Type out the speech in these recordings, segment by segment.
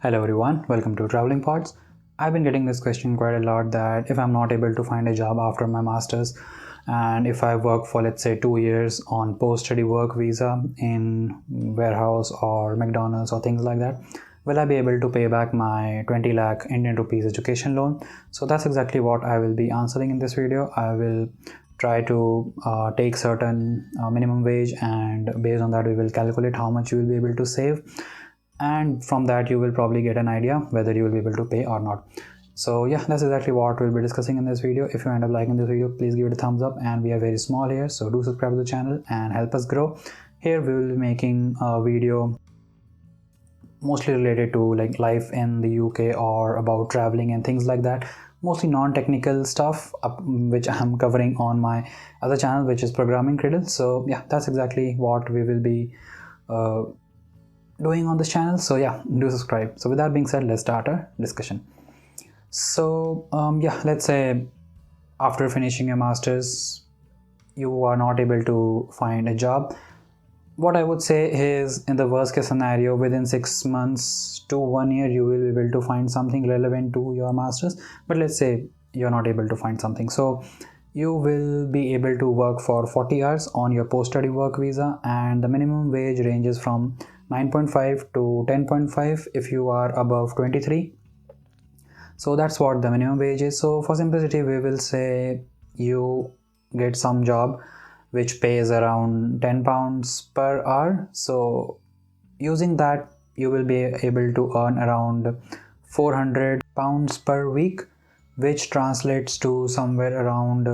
Hello everyone, welcome to Traveling Pods. I've been getting this question quite a lot that if I'm not able to find a job after my masters and if I work for let's say 2 years on post-study work visa in warehouse or McDonald's or things like that, will I be able to pay back my 20 lakh Indian rupees education loan? So that's exactly what I will be answering in this video. I will try to take certain minimum wage, and based on that we will calculate how much you will be able to save, and from that you will probably get an idea whether you will be able to pay or not. So yeah, that's exactly what we'll be discussing in this video. If you end up liking this video, please give it a thumbs up, and we are very small here, so do subscribe to the channel and help us grow. Here we will be making a video mostly related to like life in the UK or about traveling and things like that, mostly non-technical stuff which I'm covering on my other channel, which is Programming Cradle. So yeah, that's exactly what we will be doing on this channel. So yeah, do subscribe. So with that being said, let's start our discussion. So yeah, let's say after finishing your masters you are not able to find a job. What I would say is, in the worst case scenario, within 6 months to 1 year you will be able to find something relevant to your masters. But let's say you're not able to find something, so you will be able to work for 40 hours on your post-study work visa, and the minimum wage ranges from 9.5 to 10.5 if you are above 23. So that's what the minimum wage is. So for simplicity we will say you get some job which pays around 10 pounds per hour. So using that you will be able to earn around 400 pounds per week, which translates to somewhere around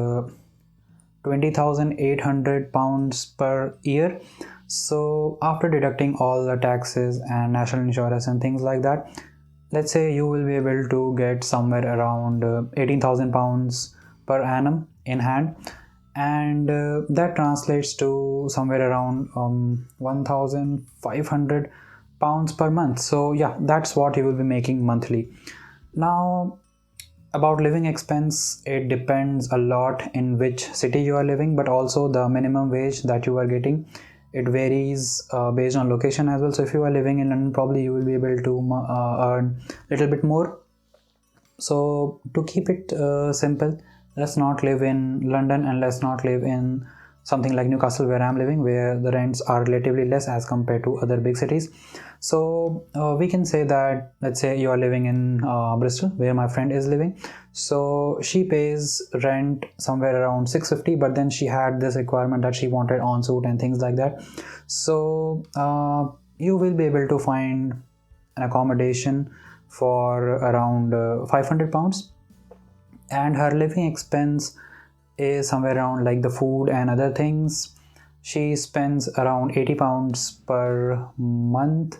20,800 pounds per year. So after deducting all the taxes and national insurance and things like that, let's say you will be able to get somewhere around 18,000 pounds per annum in hand, and that translates to somewhere around 1,500 pounds per month. So yeah, that's what you will be making monthly. Now about living expense, it depends a lot in which city you are living, but also the minimum wage that you are getting, it varies based on location as well. So if you are living in London, probably you will be able to earn a little bit more. So to keep it simple, let's not live in London and let's not live in something like Newcastle where I'm living, where the rents are relatively less as compared to other big cities. So we can say that, let's say you are living in Bristol where my friend is living. So she pays rent somewhere around 650, but then she had this requirement that she wanted en-suite and things like that. So you will be able to find an accommodation for around 500 pounds, and her living expense is somewhere around, like the food and other things, she spends around 80 pounds per month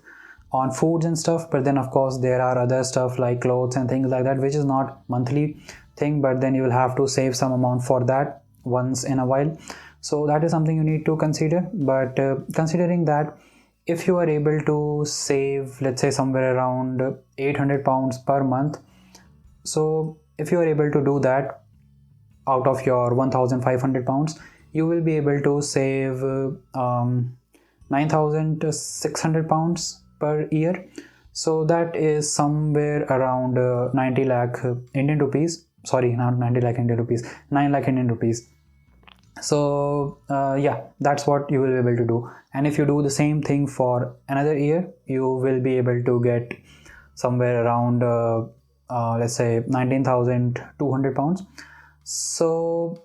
on foods and stuff. But then of course there are other stuff like clothes and things like that, which is not monthly thing, but then you will have to save some amount for that once in a while. So that is something you need to consider. But considering that, if you are able to save, let's say, somewhere around 800 pounds per month, so if you are able to do that out of your 1,500 pounds, you will be able to save 9,600 pounds per year. So that is somewhere around 90 lakh Indian rupees. Sorry, not 90 lakh Indian rupees, 9 lakh Indian rupees. So yeah, that's what you will be able to do. And if you do the same thing for another year, you will be able to get somewhere around let's say 19,200 pounds. So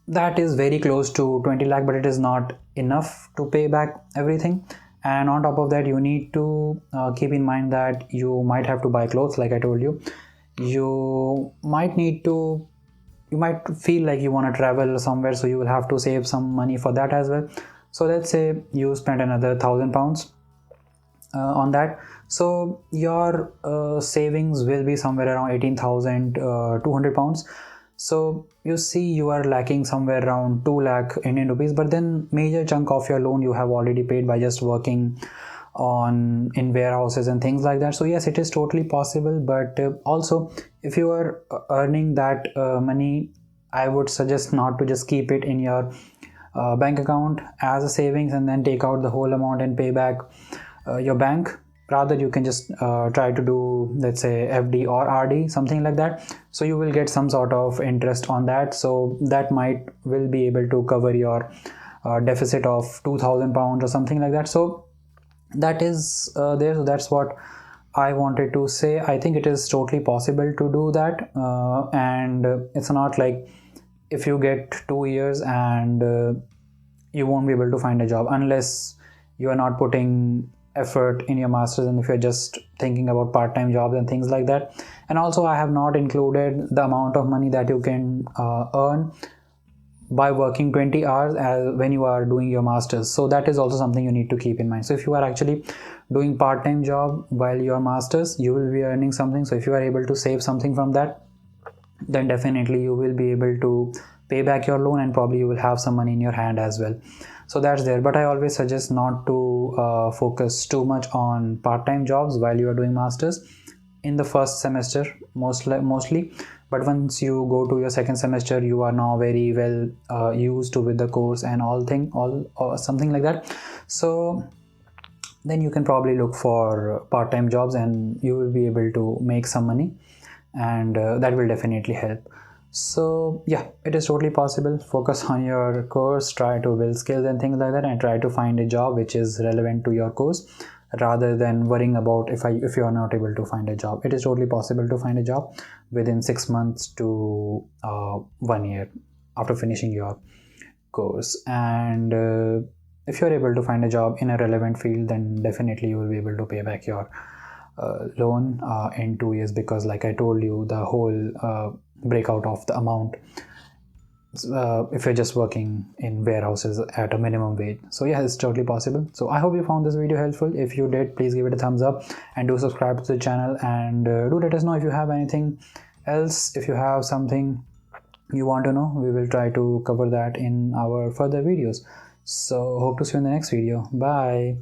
that is very close to 20 lakh, but it is not enough to pay back everything. And on top of that, you need to keep in mind that you might have to buy clothes. Like I told you, you might feel like you want to travel somewhere, so you will have to save some money for that as well. So let's say you spend another 1,000 pounds on that. So your savings will be somewhere around 18,200 pounds. So you see you are lacking somewhere around 2 lakh Indian rupees, but then major chunk of your loan you have already paid by just working in warehouses and things like that. So yes, it is totally possible. But also, if you are earning that money, I would suggest not to just keep it in your bank account as a savings and then take out the whole amount and pay back your bank. rather you can just try to do, let's say, FD or RD, something like that. So you will get some sort of interest on that, so that might will be able to cover your deficit of 2,000 pounds or something like that. So that is there. So that's what I wanted to say. I think it is totally possible to do that, and it's not like if you get 2 years and you won't be able to find a job unless you are not putting effort in your masters, and if you're just thinking about part-time jobs and things like that. And also I have not included the amount of money that you can earn by working 20 hours as when you are doing your masters. So that is also something you need to keep in mind. So if you are actually doing part-time job while your masters, you will be earning something. So if you are able to save something from that, then definitely you will be able to pay back your loan, and probably you will have some money in your hand as well. So that's there. But I always suggest not to focus too much on part-time jobs while you are doing masters in the first semester, mostly. But once you go to your second semester, you are now very well used to with the course and all or something like that. So then you can probably look for part-time jobs and you will be able to make some money, and that will definitely help. So yeah, it is totally possible. Focus on your course, try to build skills and things like that, and try to find a job which is relevant to your course, rather than worrying about if you are not able to find a job. It is totally possible to find a job within 6 months to 1 year after finishing your course. And if you're able to find a job in a relevant field, then definitely you will be able to pay back your loan in 2 years, because like I told you, the whole breakout of the amount, if you're just working in warehouses at a minimum wage. So yeah, it's totally possible. So I hope you found this video helpful. If you did, please give it a thumbs up and do subscribe to the channel, and do let us know if you have anything else. If you have something you want to know, we will try to cover that in our further videos. So hope to see you in the next video. Bye.